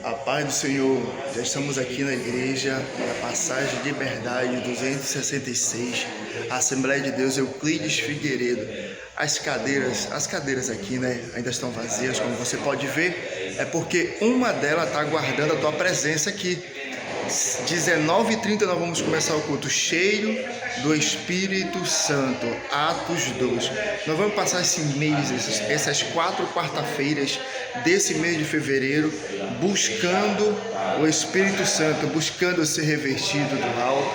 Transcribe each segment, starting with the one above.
A paz do Senhor, já estamos aqui na igreja, na passagem de Liberdade 266, Assembleia de Deus Euclides Figueiredo. As cadeiras aqui, ainda estão vazias, como você pode ver, é porque uma delas está aguardando a tua presença aqui. 19h30 nós vamos começar o culto cheio do Espírito Santo, Atos 2. Nós vamos passar esse mês, essas 4 quarta-feiras desse mês de fevereiro, buscando o Espírito Santo, buscando ser revestido do alto.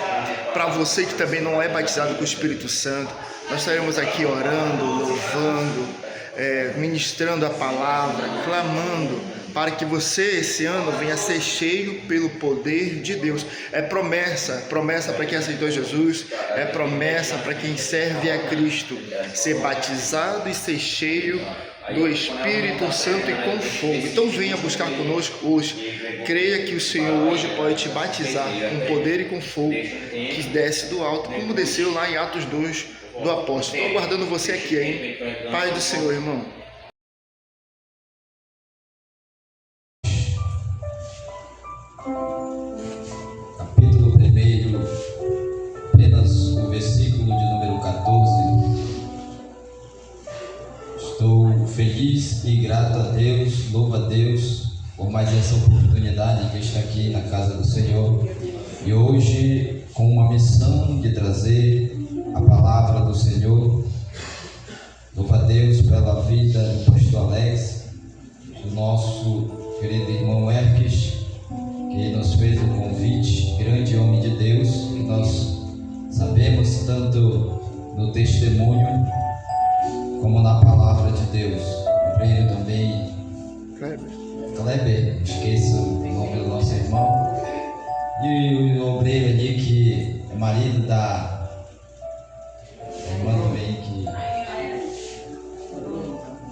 Para você que também não é batizado com o Espírito Santo, nós estaremos aqui orando, louvando, ministrando a palavra, clamando, para que você esse ano venha ser cheio pelo poder de Deus. É promessa para quem aceitou Jesus, é promessa para quem serve a Cristo, ser batizado e ser cheio do Espírito Santo e com fogo. Então venha buscar conosco hoje. Creia que o Senhor hoje pode te batizar com poder e com fogo que desce do alto, como desceu lá em Atos 2 do apóstolo. Estou aguardando você aqui, hein? Paz do Senhor, irmão. Capítulo 1, apenas o versículo de número 14. Estou feliz e grato a Deus, louvo a Deus por mais essa oportunidade que está aqui na casa do Senhor. E hoje, com uma missão de trazer a palavra do Senhor, louvo a Deus pela vida do pastor Alex, do nosso querido irmão Erques, que nos fez o convite, grande homem de Deus, que nós sabemos tanto no testemunho como na palavra de Deus. Obreiro também, Kleber, esqueço o nome do nosso irmão, e o obreiro ali que é marido da irmã também, que é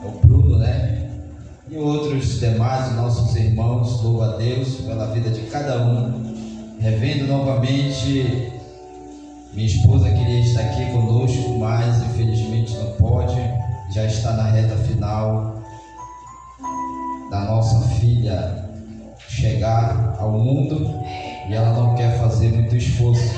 o Bruno, e outros demais nossos irmãos. Louvo a Deus pela vida de cada um. Revendo novamente, minha esposa queria estar aqui conosco, mas infelizmente não pode. Já está na reta final da nossa filha chegar ao mundo e ela não quer fazer muito esforço,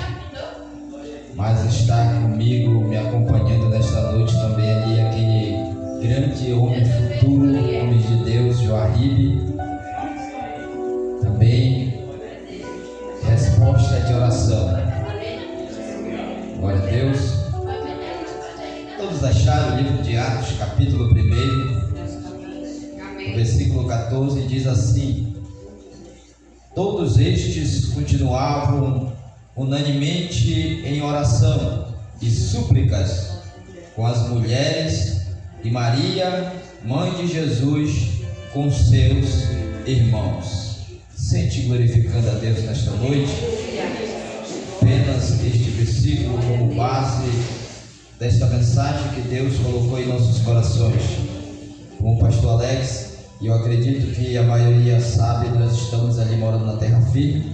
mas está comigo, me acompanhando nesta noite também ali aquele grande homem futuro, homem de Deus, Joaribe, também resposta de oração. Glória a Deus. Todos acharam o livro de Atos, capítulo 1, versículo 14, diz assim: todos estes continuavam unanimemente em oração e súplicas com as mulheres e Maria, mãe de Jesus, com seus irmãos. Sente glorificando a Deus nesta noite. Apenas este versículo como base desta mensagem que Deus colocou em nossos corações. Como o pastor Alex, e eu acredito que a maioria sabe, nós estamos ali morando na terra firme.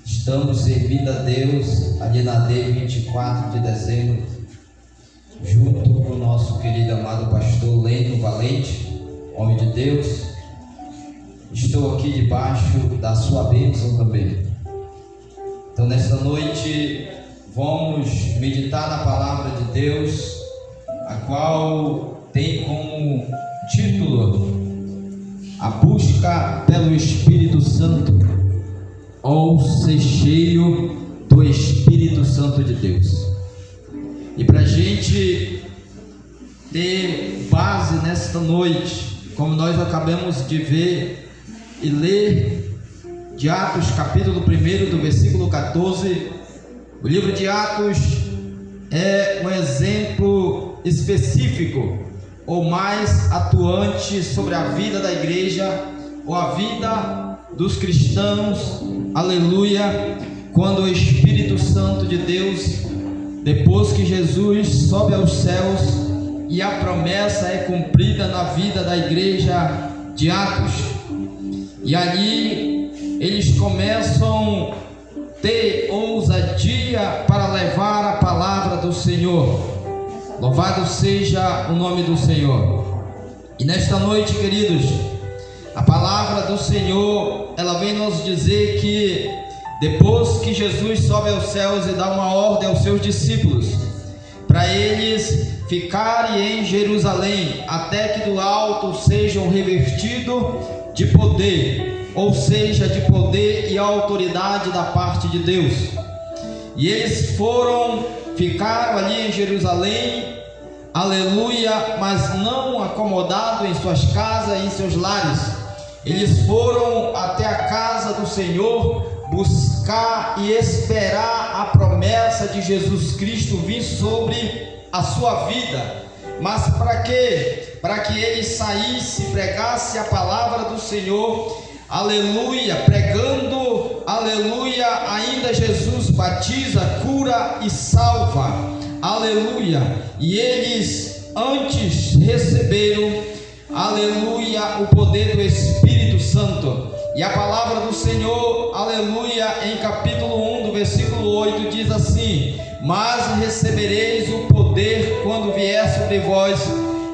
Estamos servindo a Deus ali na D 24 de dezembro, junto com o nosso querido amado pastor Leno Valente, homem de Deus. Estou aqui debaixo da sua bênção também. Então nesta noite vamos meditar na palavra de Deus, a qual tem como título a busca pelo Espírito Santo, ou ser cheio do Espírito Santo de Deus. E para a gente ter base nesta noite, como nós acabamos de ver e ler de Atos, capítulo 1, do versículo 14, o livro de Atos é um exemplo específico ou mais atuante sobre a vida da igreja ou a vida dos cristãos, aleluia, quando o Espírito Santo de Deus, depois que Jesus sobe aos céus e a promessa é cumprida na vida da igreja de Atos, e ali eles começam a ter ousadia para levar a palavra do Senhor. Louvado seja o nome do Senhor. E nesta noite, queridos, A palavra do Senhor, ela vem nos dizer que depois que Jesus sobe aos céus e dá uma ordem aos seus discípulos, para eles ficarem em Jerusalém, até que do alto sejam revestidos de poder, ou seja, de poder e autoridade da parte de Deus. E eles ficaram ali em Jerusalém, aleluia, mas não acomodados em suas casas e em seus lares. Eles foram até a casa do Senhor buscar e esperar a promessa de Jesus Cristo vir sobre a sua vida. Mas para quê? Para que ele saísse e pregasse a palavra do Senhor, aleluia, pregando, aleluia, ainda Jesus batiza, cura e salva, aleluia. E eles antes receberam, aleluia, o poder do Espírito Santo. E a palavra do Senhor, aleluia, em capítulo 1 do versículo 8 diz assim: mas recebereis o poder quando vier sobre vós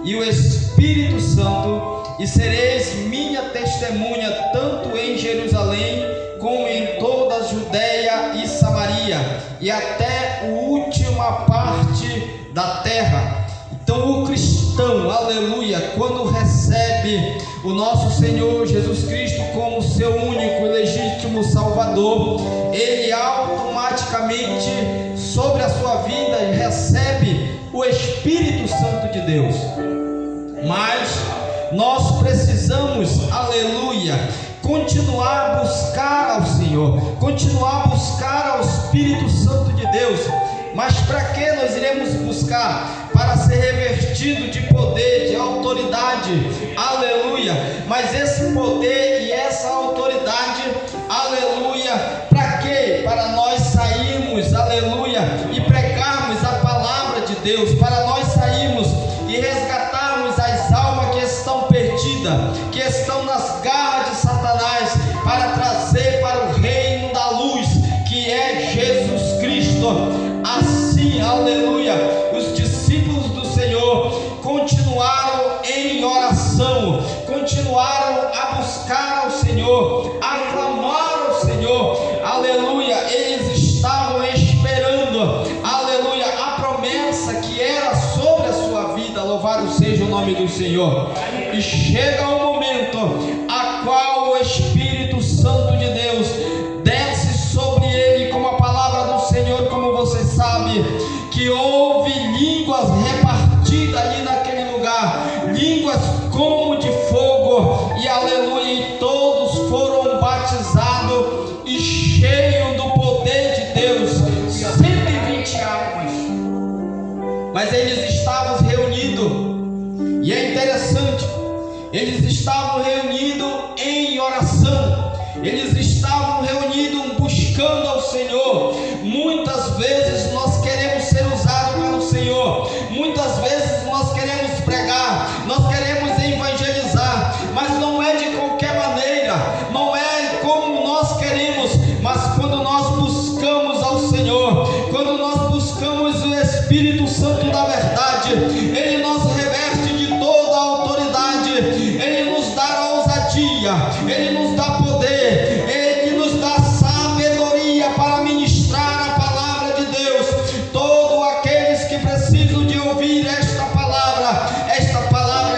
e o Espírito Santo, e sereis minha testemunha tanto em Jerusalém como em toda a Judeia e Samaria e até a última parte da terra. Então o cristão, aleluia, quando recebe o nosso Senhor Jesus Cristo como seu único e legítimo Salvador, ele automaticamente sobre a sua vida recebe o Espírito Santo de Deus. Mas nós precisamos, aleluia, continuar a buscar ao Senhor, continuar a buscar ao Espírito Santo de Deus. Mas para que nós iremos buscar? Para ser revestido de poder, de autoridade, aleluia. Mas esse poder e essa autoridade, aleluia, para quê? Para nós sairmos, aleluia, e pregarmos a palavra de Deus, para nós sairmos e resgatarmos as almas que estão perdidas, que estão nas garras de Satanás, para trazer para o reino da luz, que é Jesus Cristo. Assim, aleluia, os discípulos do Senhor continuaram em oração, continuaram a buscar ao Senhor, a clamar ao Senhor, aleluia. Eles estavam esperando, aleluia, a promessa que era sobre a sua vida. Louvado seja o nome do Senhor. E chega um momento a qual o Espírito Santo de Deus desce sobre ele, como a palavra do Senhor, como você sabe, que houve línguas repartidas ali naquele lugar, línguas como de fogo, e aleluia, e todos foram batizados e cheios do poder de Deus, 120 almas. Mas eles estavam reunidos, e é interessante, eles estavam reunidos em oração, eles estavam reunidos buscando ao Senhor. Muitas vezes nós queremos ser usados pelo Senhor, muitas vezes nós queremos pregar, nós queremos evangelizar, mas não é de qualquer maneira, não é como nós queremos. Mas quando nós buscamos ao Senhor, quando nós buscamos o Espírito Santo da verdade, ele nos reveste de toda a autoridade, ele nos dá ousadia, ele nos dá poder, ele nos dá sabedoria para ministrar a palavra de Deus. Todos aqueles que precisam de ouvir esta palavra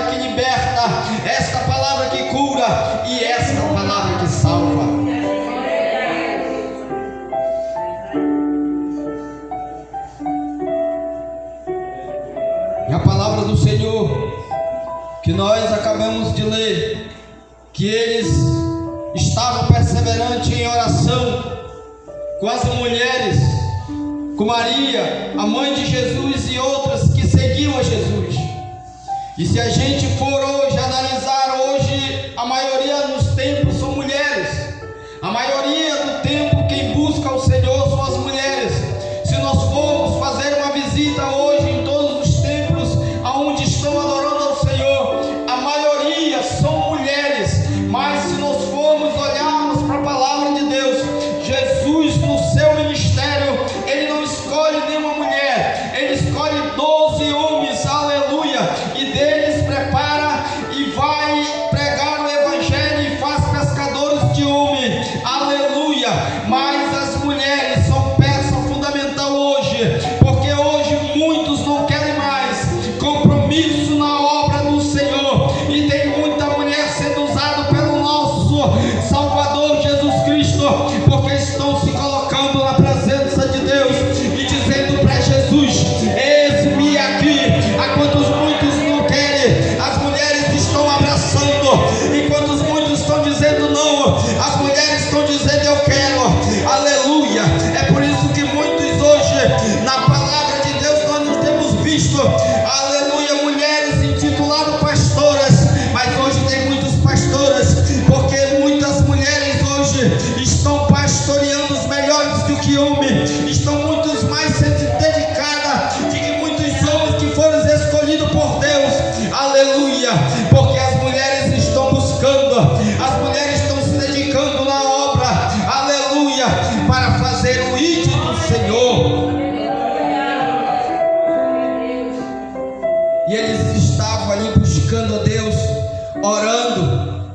que liberta, esta palavra que cura e esta palavra que salva. E a palavra do Senhor que nós acabamos de ler, que eles estavam perseverantes em oração com as mulheres, com Maria, a mãe de Jesus, e outras que seguiam a Jesus. E se a gente for hoje analisar, hoje a maioria nos templos são mulheres, a maioria do tempo quem busca o Senhor são as mulheres. Se nós formos fazer uma visita hoje em todos os templos aonde estão adorando ao Senhor, a maioria são mulheres. Mas se nós formos olharmos para a palavra de Deus, Jesus no seu ministério, ele não escolhe nenhuma mulher, ele escolhe 12 homens, aleluia, e deles prepara e vai pregar o evangelho querendo, as mulheres estão dizendo eu quero, aleluia. É por isso que muitos hoje, na palavra de Deus, nós não temos visto, aleluia, mulheres intituladas pastoras, mas hoje tem muitas pastoras, porque muitas mulheres hoje estão pastoreando os melhores do que homens, estão muito mais dedicadas do que muitos homens que foram escolhidos por Deus, aleluia, porque as mulheres estão buscando, as mulheres estão se dedicando na obra, aleluia, para fazer o ID do Senhor. E eles estavam ali buscando a Deus, orando,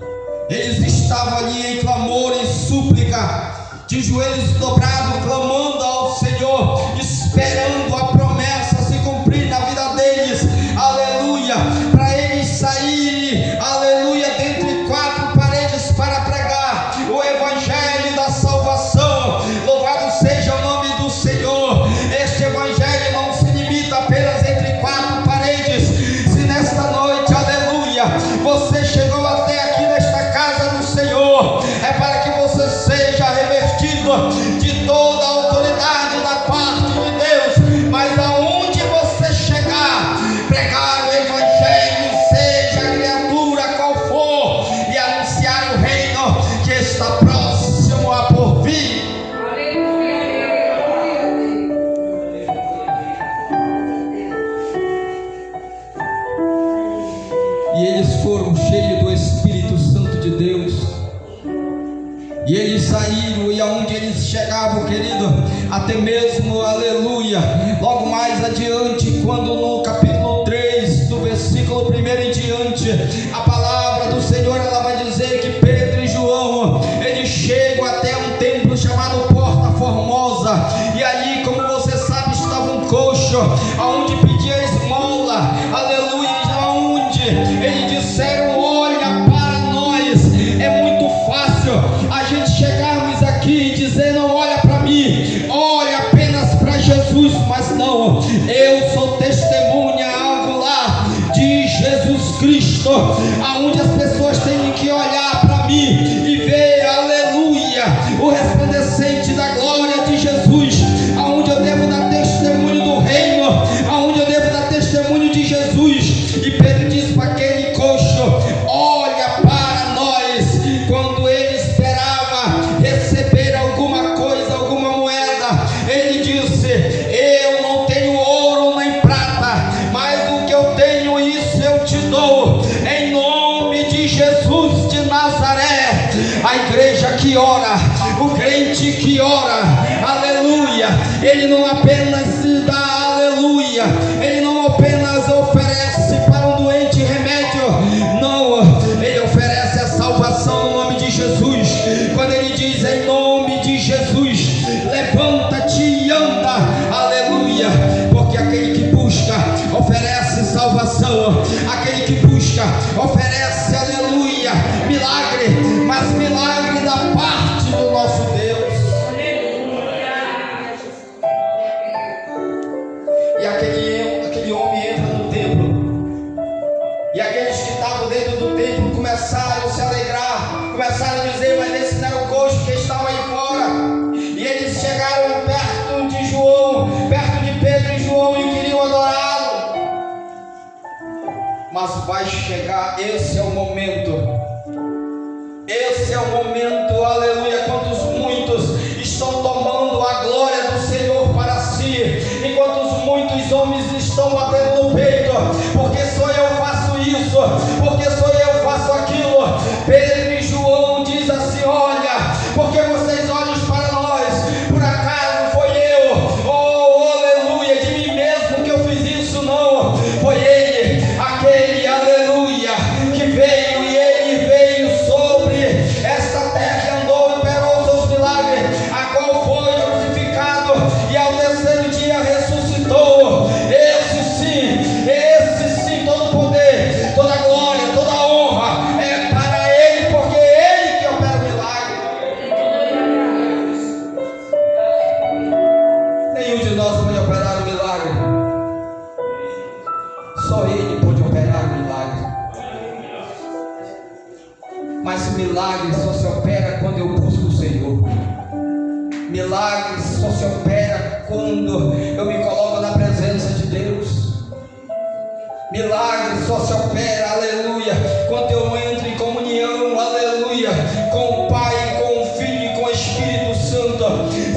eles estavam ali em clamor, em súplica, de joelhos dobrados, clamando ao Senhor, esperando a promessa se cumprir na vida deles, aleluia, para eles saírem, aleluia, dentre quatro paredes para pregar o evangelho da salvação. Louvado seja o nome do Senhor. Este evangelho não se limita apenas entre quatro paredes. Se nesta noite, aleluia, você chegou até aqui nesta casa do Senhor, é para que você seja revestido de toda a autoridade da parte de Deus, mas aonde você chegar, pregar o evangelho, seja a criatura qual for, e anunciar o reino que está próximo a por vir. E eles foram cheios do Espírito Santo de Deus, e eles saíram, e aonde eles chegavam, querido, até mesmo, aleluia, logo mais adiante, quando no capítulo 3, do versículo 1 em diante, a palavra do Senhor, ela vai dizer que Pedro e João, eles chegam até um templo chamado Porta Formosa, e ali, como você sabe, estava um coxo, aonde pedia esmola, aleluia, aonde eles disseram, olha para nós. É muito fácil a gente chegarmos aqui e dizer, não olha para mim, olha apenas para Jesus, mas não, eu sou testemunha angular de Jesus Cristo, aonde as pessoas têm que olhar para mim e ver, aleluia, o resplandecente da glória de Jesus, aonde eu devo dar testemunho do reino, aonde eu devo dar testemunho de Jesus. E Pedro diz para aquele coxo, olha para nós. Quando ele esperava receber alguma coisa, alguma moeda, ele disse, eu não tenho ouro nem prata, mas o que eu tenho, isso eu te dou, em nome de Jesus de Nazaré. A igreja que ora, o crente que ora, aleluia, ele não apenas se dá, aleluia, ele não apenas oferece para um doente remédio, não, ele oferece a salvação no nome de Jesus. Quando ele diz em nome de Jesus, levanta-te e anda, aleluia, porque aquele que busca oferece salvação, aquele que busca oferece, aleluia, milagre, mas milagre da parte do nosso Deus. E aquele homem entra no templo, e aqueles que estavam dentro do templo começaram a se alegrar, começaram a dizer, mas esse não era o coxo que estava aí fora. E eles chegaram perto de João, perto de Pedro e João, e queriam adorá-lo. Mas vai chegar, esse é o momento, aleluia, quantos muitos estão tomando a glória do Senhor para si, enquanto muitos homens estão batendo no peito, porque só eu faço isso, porque só eu faço aquilo. Pedro e João diz assim, olha, porque vocês olham para nós, por acaso foi eu, oh aleluia, de mim mesmo que eu fiz isso, não, foi ele, aquele, aleluia, que veio, e ele veio sobre esta terra e andou e operou seus milagres, a qual foi crucificado e ao terceiro dia ressuscitou. milagre só se opera quando eu me coloco na presença de Deus. Milagre só se opera, aleluia, quando eu entro em comunhão, aleluia, com o Pai, com o Filho e com o Espírito Santo.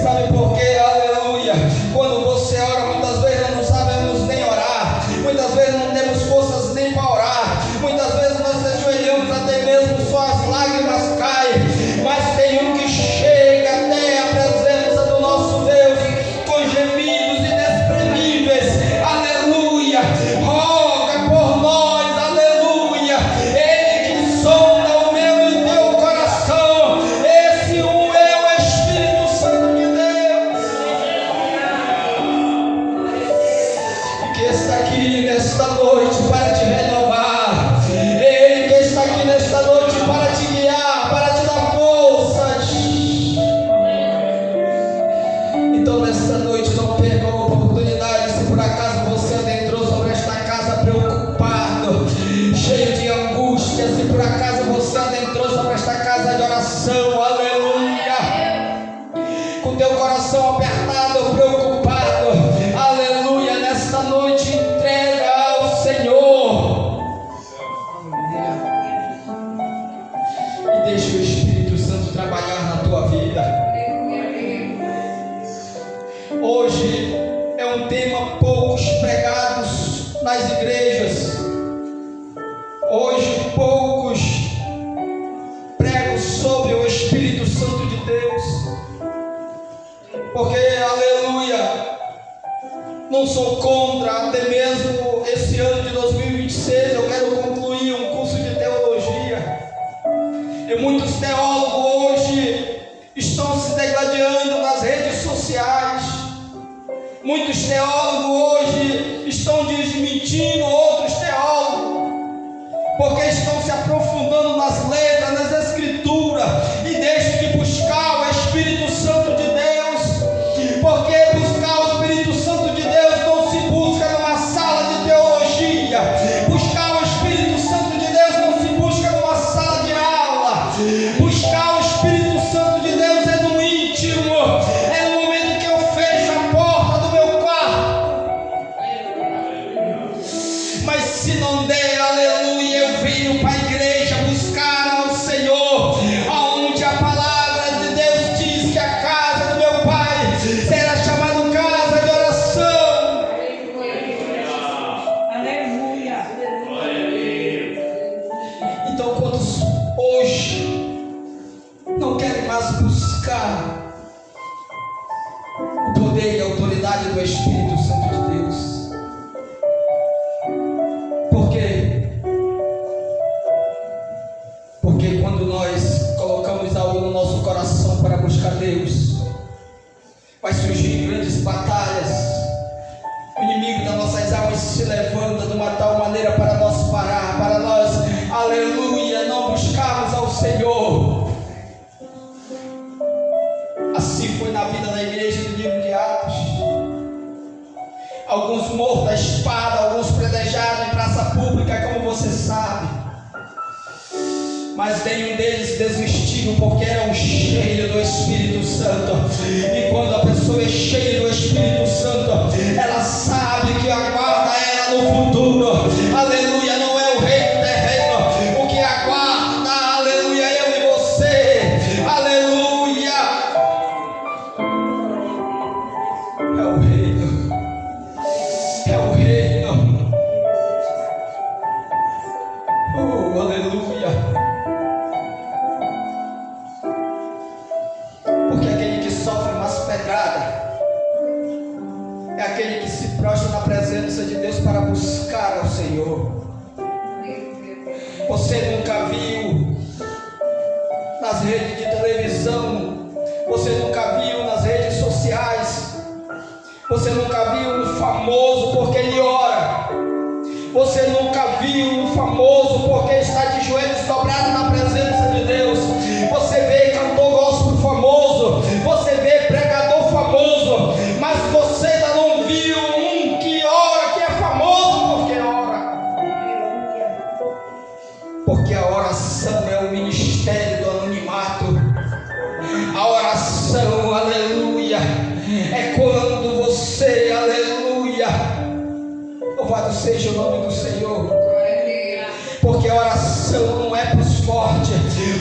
Sabe por quê? Aleluia. Quando você ora, muitas vezes nós não sabemos nem orar, muitas vezes não temos forças nem para orar, muitas vezes nós ajoelhamos até mesmo só as lágrimas caem, mas tem um que chega até a presença do nosso Deus com gemidos inexprimíveis, aleluia, roga por nós, aleluia, Ele que sonda o meu e o teu coração, esse é o Espírito Santo de Deus, e que está aqui nesta noite para te renovar, Ele que está aqui nesta noite para te guiar, para te dar forças. Então nesta noite não perca a oportunidade. Se por acaso você adentrou sobre esta casa preocupado, cheio de angústia, se por acaso você adentrou sobre esta casa de oração, aleluia, com teu coração apertado, preocupado, aleluia, nesta noite entrega ao Senhor e deixa o Espírito Santo trabalhar na tua vida. Hoje é um tema poucos pregados nas igrejas. Hoje poucos pregam sobre o Espírito Santo de Deus. Porque, aleluia, não sou contra, até mesmo esse ano de 2026 eu quero concluir um curso de teologia. E muitos teólogos hoje estão se degladiando nas redes sociais. Muitos teólogos hoje estão desmentindo outros teólogos, porque estão se aprofundando nas letras, nas escrituras, e deixam de buscar o Espírito Santo de Deus, porque buscar o Espírito Santo de Deus não se busca numa sala de teologia, buscar o Espírito Santo de Deus não se busca numa sala de aula, buscar o Espírito Santo de Deus é no íntimo, é no momento que eu fecho a porta do meu quarto. Mas se não der, aleluia, eu venho para a igreja buscar ao Senhor, aonde a palavra de Deus diz que a casa do meu Pai será chamada casa de oração. Aleluia. Então, quantos hoje não querem mais buscar o poder e a autoridade do Espírito Santo de Deus? Por quê? Porque quando nós colocamos algo no nosso coração para buscar Deus, vai surgir grandes batalhas. O inimigo das nossas almas se levanta de uma tal maneira para nós parar, para nós, aleluia, não buscarmos ao Senhor. Assim foi na vida da igreja do livro de Atos. Alguns mortos à espada, alguns predejados em praça pública, como você sabe. Mas nenhum deles desistiu, porque eram cheios do Espírito Santo. E quando a pessoa é cheia do Espírito Santo, ela sabe que aguarda ela no futuro. Aleluia, não é o reino terreno. O que aguarda, aleluia, eu e você. Aleluia. É o reino. É o reino. Oh, aleluia. Porque aquele que sofre mais pedrada é aquele que se prostra na presença de Deus para buscar ao Senhor. Você nunca viu nas redes de televisão, você nunca viu nas redes sociais, você nunca viu um famoso porque ele ora, você nunca viu um famoso porque está de joelhos dobrados na presença de Deus. Você vê cantor gospel famoso, você vê pregador famoso, mas você ainda não viu um que ora, que é famoso porque ora. Porque a oração é o ministério do anonimato. A oração, aleluia, seja o nome do Senhor. Porque oração não é para os fortes,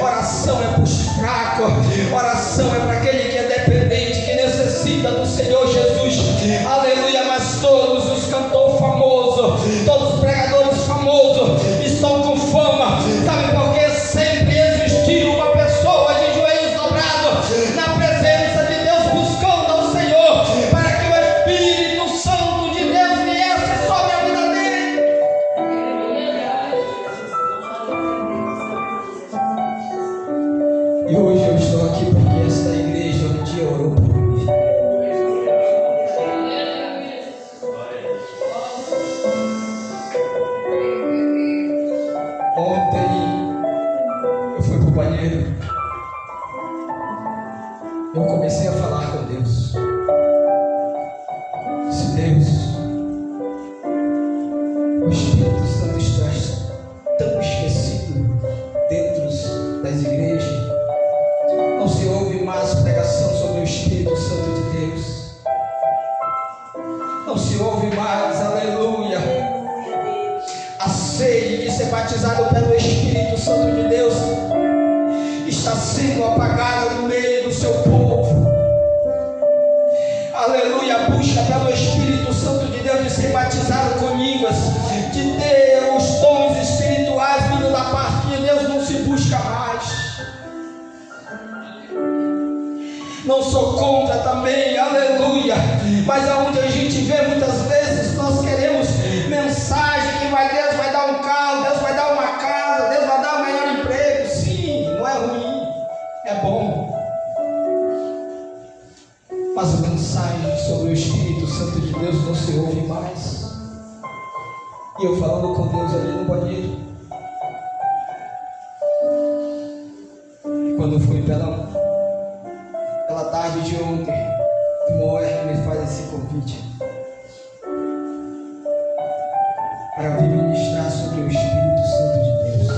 oração é para os fracos, oração é para aquele que é dependente, que necessita do Senhor Jesus. Aleluia. Mas todos os cantores famosos, todos os pregadores famosos estão com fama. Sabe por quê? Sempre existiu uma pessoa de joelhos dobrados na presença de Deus, buscando ao Senhor, para que o Espírito Santo de Deus viesse sobre a vida dele. E hoje eu estou aqui porque esta igreja um dia orou por mim. Ontem eu fui para o banheiro. Eu comecei a falar com Deus. Se Deus, o Espírito Santo está tão esquecido dentro das igrejas. Não se ouve mais pregação sobre o Espírito Santo de Deus. Não se ouve mais, aleluia, a sede de ser batizado pelo Espírito Santo de Deus está sendo apagada no meio do seu povo. Aleluia, a busca pelo Espírito Santo de Deus de ser batizado com línguas, de ter os dons espirituais vindo da parte de Deus, não se busca mais. Não sou contra também, aleluia, mas aonde a gente vê muitas vezes, nós queremos mensagem que Deus vai dar um carro, Deus vai dar uma casa, Deus vai dar um melhor emprego. Sim, não é ruim, é bom, mas a mensagem sobre o Espírito Santo de Deus não se ouve mais. E eu falando com Deus ali no banheiro, e quando eu fui pela tarde de ontem, o Moer me faz esse convite para vir ministrar sobre o Espírito Santo de Deus.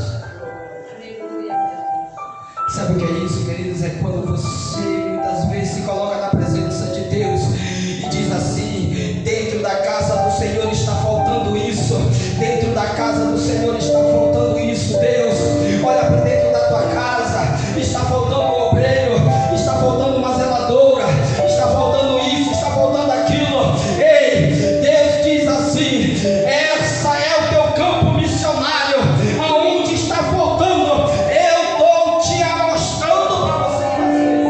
Sabe o que é isso, queridos? É quando você muitas vezes se coloca na presença de Deus e diz assim: dentro da casa do Senhor está faltando isso, dentro da casa do Senhor está faltando isso. Deus, olha para dentro da tua casa, está faltando um obreiro, está faltando uma zeladora, está faltando isso, está faltando aquilo. Ei, Deus diz assim: essa é o teu campo missionário, aonde está faltando, eu estou te mostrando para você fazer.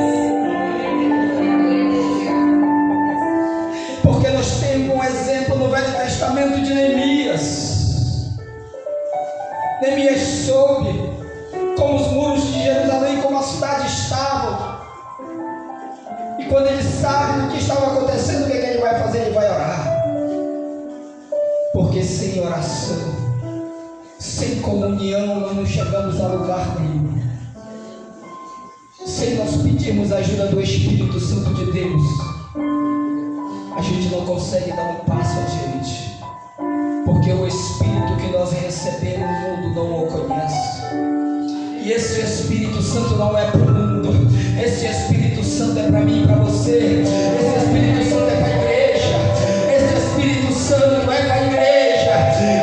Porque nós temos um exemplo no Velho Testamento de Neemias. Neemias soube como os muros de Jerusalém, como a cidade estavam. E quando ele sabe o que estava acontecendo, o que ele vai fazer? Ele vai orar. Porque sem oração, sem comunhão, nós não chegamos a lugar nenhum. Sem nós pedirmos a ajuda do Espírito Santo de Deus, a gente não consegue dar um passo adiante. Porque o Espírito que nós recebemos, o mundo não o conhece. E esse Espírito Santo não é para o mundo. Esse Espírito Santo é para mim e para você. Esse Espírito Santo é para a igreja. Esse Espírito Santo é para a igreja,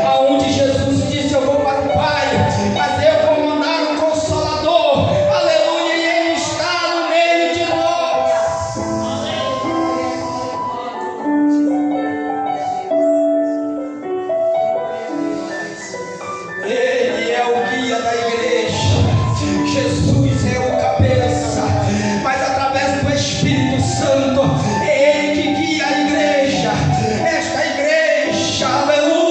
aonde Jesus disse: eu vou para o Pai, mas eu vou mandar um Consolador. Aleluia, e Ele está no meio de nós. Ele é o guia da igreja. Jesus é o cabeça, mas através do Espírito Santo é Ele que guia a igreja. Esta igreja, aleluia.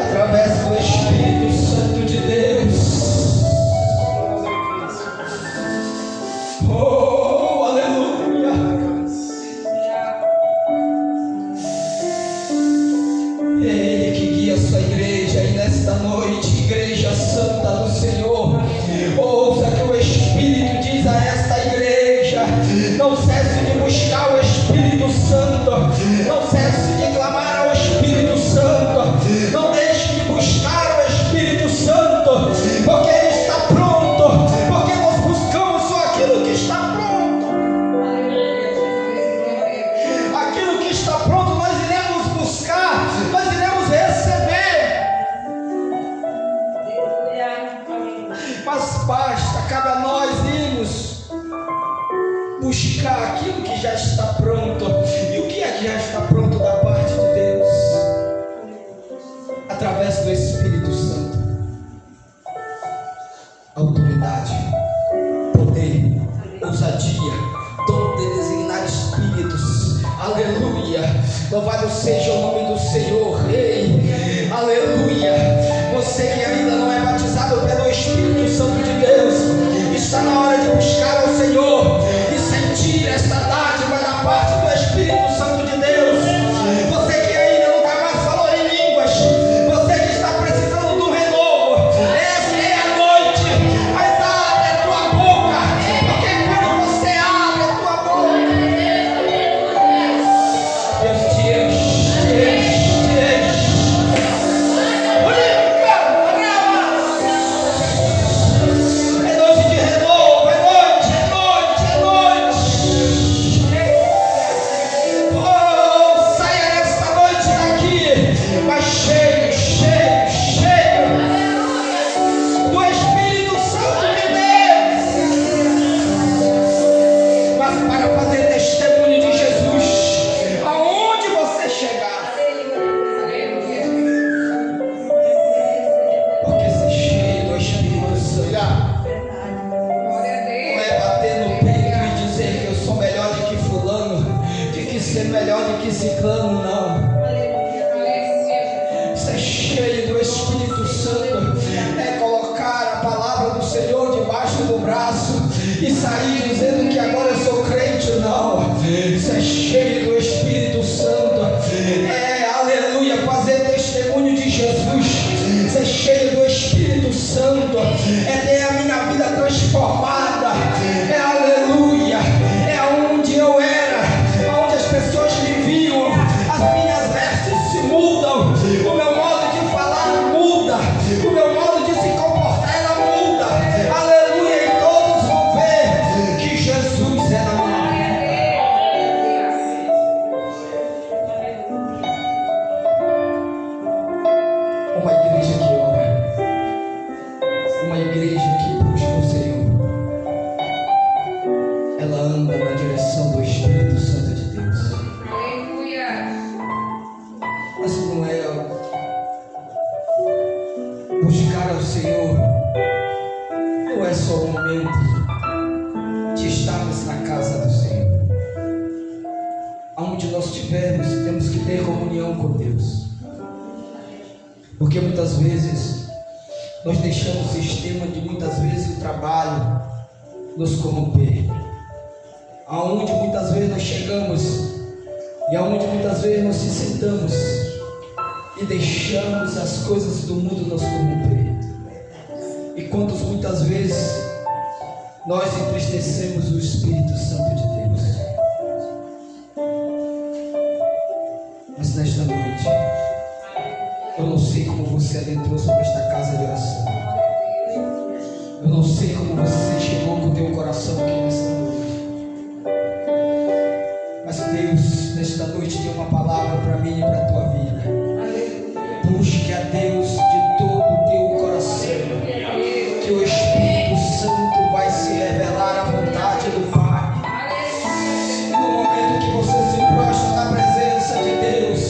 Através do Espírito Santo de Deus. Oh, aleluia. É Ele que guia a sua igreja. E nesta noite, Igreja Santa do Senhor, ouça que o Espírito diz a esta igreja: não cesse de buscar o Espírito Santo, não cesse de clamar ao Espírito Santo, não deixe de buscar o Espírito Santo, porque Aleluia. Louvado seja o nome do Senhor, Rei. Aleluia. Você que ainda não é batizado pelo Espírito Santo de Deus, está na hora de buscar ao Senhor e sentir esta dádiva da parte do Espírito Santo de Deus. Você que ainda nunca mais falou em línguas, você que está precisando do renovo, essa é a noite. Mas abre a tua boca, porque quando você abre a tua boca, Deus te enche, te enche, te enche. É noite de renovo, é noite, é noite, é noite. Oh, saia nesta noite daqui, mas cheio, cheio, cheio do Espírito Santo de Deus. Mas para fazer testemunho de Jesus, aonde você chegar, porque ser cheio do Espírito Santo não é bater no peito e dizer que eu sou melhor do que fulano, de que ser melhor do que ciclano, não. Ser cheio do Espírito Santo é colocar a palavra do Senhor debaixo do braço e sair dizendo que agora eu sou crente, não. Ser cheio do Espírito Santo é, aleluia, fazer testemunho de Jesus. Ser cheio do Espírito Santo é ter a minha vida transformada, é, aleluia, é onde eu era, onde as pessoas me viam, as minhas vestes se mudam, o meu modo de falar muda, o meu modo de se comportar ela muda, aleluia, e todos vão ver que Jesus é na minha vida. Uma igreja que ora, uma igreja que busca o Senhor, ela anda na direção do Espírito Santo de Deus. Mas não é buscar ao Senhor, não é só o momento de estarmos na casa do Senhor. Aonde nós estivermos, temos que ter comunhão com Deus. Porque muitas vezes nós deixamos o sistema de muitas vezes o trabalho nos corromper. Aonde muitas vezes nós chegamos e aonde muitas vezes nós se sentamos e deixamos as coisas do mundo nos corromper. E quantas muitas vezes nós entristecemos o Espírito Santo de Deus. Mas nesta noite, eu não sei como você adentrou sobre esta casa de oração. Eu não sei como você chegou com o teu coração aqui nesta noite. Mas Deus, nesta noite, tem uma palavra para mim e para a tua vida. Busque a Deus de todo o teu coração, que o Espírito Santo vai se revelar à vontade do Pai. No momento que você se prostra na presença de Deus,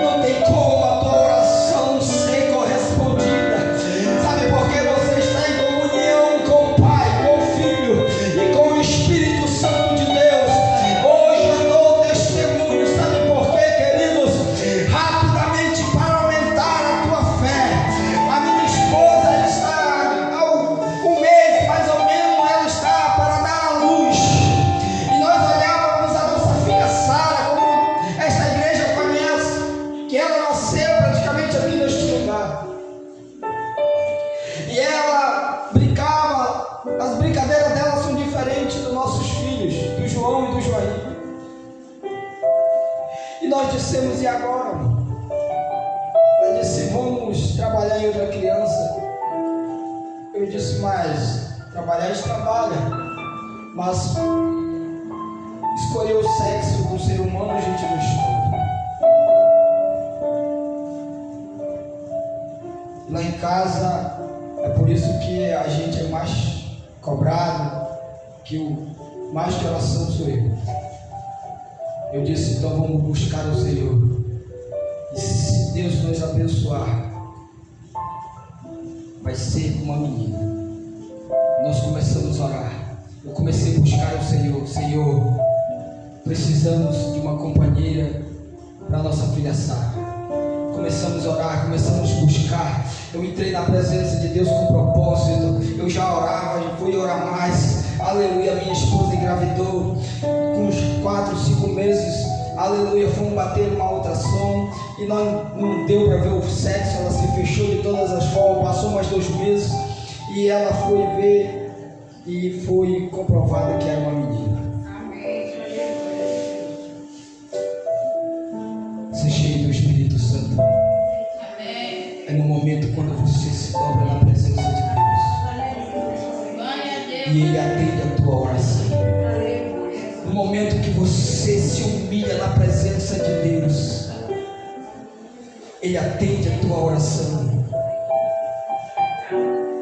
não tem como a tua oração ser correspondida. Sabe por que você está em comunhão com o Pai, com o Filho e com o Espírito Santo de Deus? Hoje eu dou testemunho, sabe por quê, queridos? Rapidamente, para aumentar a tua fé. A minha esposa, ela está há um mês, mais ou menos, ela está para dar à luz. E nós olhávamos a nossa filha Sara, como esta igreja conhece, que ela nasceu praticamente aqui neste lugar. E ela brincava, as brincadeiras dela são diferentes dos nossos filhos, do João e do Joaí. E nós dissemos, e agora? Ela disse, vamos trabalhar em outra criança. Eu disse, mas trabalhar a gente trabalha, mas escolher o sexo do ser humano a gente não escolhe. Lá em casa, é por isso que a gente é mais cobrado, que o mais de oração sou eu. Eu disse, então vamos buscar o Senhor. E se Deus nos abençoar, vai ser uma menina. Nós começamos a orar. Eu comecei a buscar o Senhor. Senhor, precisamos de uma companheira para nossa filha Sara. Começamos a orar, começamos a buscar. Eu entrei na presença de Deus com propósito. Eu já orava, já fui orar mais. Aleluia, minha esposa engravidou com uns 4, 5 meses. Aleluia, fomos bater uma ultrassom e não deu para ver o sexo. Ela se fechou de todas as formas. Passou mais 2 meses e ela foi ver e foi comprovada que era uma menina. Ser cheio do Espírito Santo. É no momento quando você se dobra na presença de Deus e Ele atende a tua oração. No momento que você se humilha na presença de Deus, Ele atende a tua oração.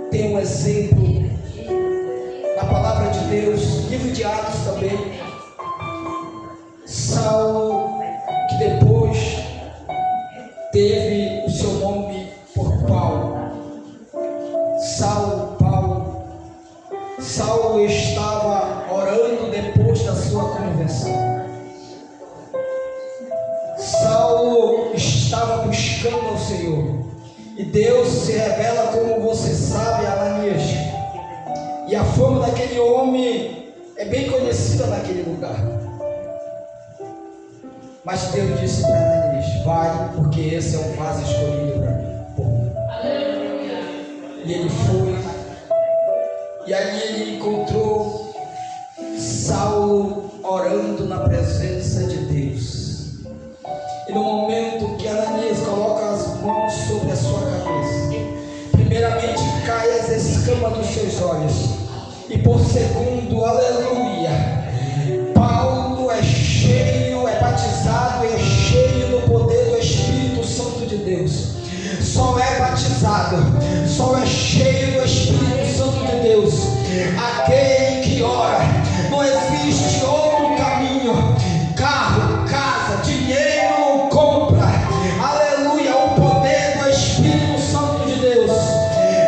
Tem um exemplo na palavra de Deus, livro de Atos também. Saulo, que depois teve o seu nome por Paulo. Saulo estava orando depois da sua conversão. Saulo estava buscando ao Senhor. E Deus se revela, como você sabe, a Ananias. E a fama daquele homem é bem conhecida naquele lugar. Mas Deus disse para Ananias: vai, porque esse é um vaso escolhido para mim. E ele foi. E ali ele encontrou Saulo orando na presença de Deus. E no momento que Ananias coloca as mãos sobre a sua cabeça, primeiramente cai as escamas dos seus olhos. E por segundo, aleluia, Paulo é cheio, é batizado e é cheio do poder do Espírito Santo de Deus. Só é batizado, só é cheio do Espírito Santo de Deus aquele que ora. Não existe outro caminho. Carro, casa, dinheiro, compra, aleluia, o poder do Espírito Santo de Deus.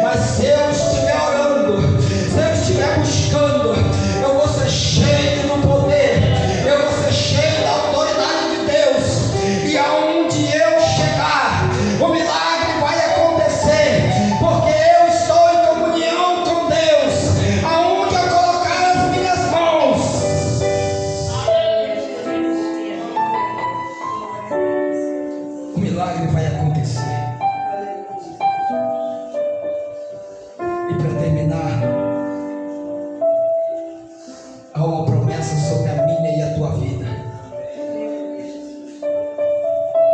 Mas se eu estiver orando, se eu estiver buscando, eu vou ser cheio do poder, eu vou ser cheio da autoridade de Deus. E aonde eu chegar, o milagre vai acontecer, porque eu estou em comunhão com Deus. Aonde eu colocar as minhas mãos, o milagre vai acontecer. E para terminar, há uma promessa sobre a minha e a tua vida.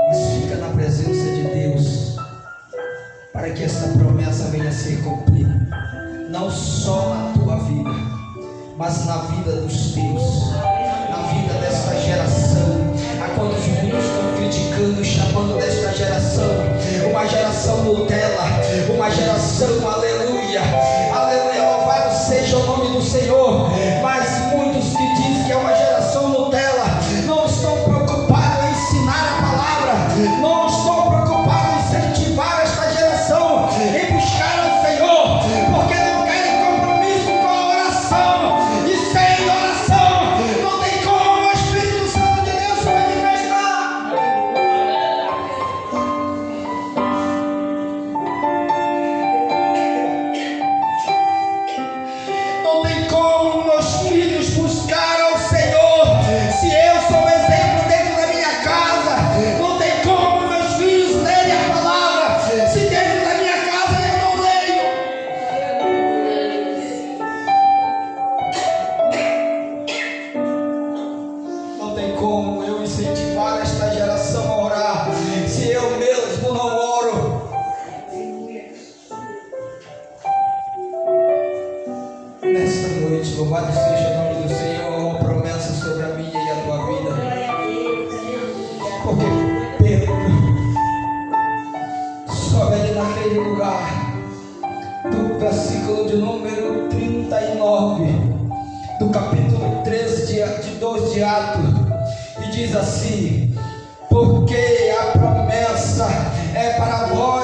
Mas fica na presença de Deus para que essa promessa venha a ser cumprida, não só na tua vida, mas na vida dos teus, na vida desta geração. Há quantos muitos estão criticando e chamando desta geração uma geração Nutella, uma geração, aleluia, aleluia, louvado seja o nome do Senhor. Mas muitos que dizem que é uma geração Nutella não estão preocupados em ensinar a palavra, não estão preocupados em incentivar esta geração em buscar o Senhor, porque não querem compromisso com a oração. E sem oração não tem como o Espírito Santo de Deus se manifestar. Não tem como meus filhos buscar ao Senhor se eu sou um exemplo dentro da minha casa. Não tem como meus filhos lerem a palavra se dentro da minha casa eu não leio. Não tem como eu incentivar esta geração a orar se eu mesmo não oro. Nesta noite, louvado seja o nome do Senhor, uma promessa sobre a minha e a tua vida. Porque Pedro sobe ali naquele lugar, do versículo de número 39, do capítulo 13 de 2 de Atos, e diz assim: porque a promessa é para vós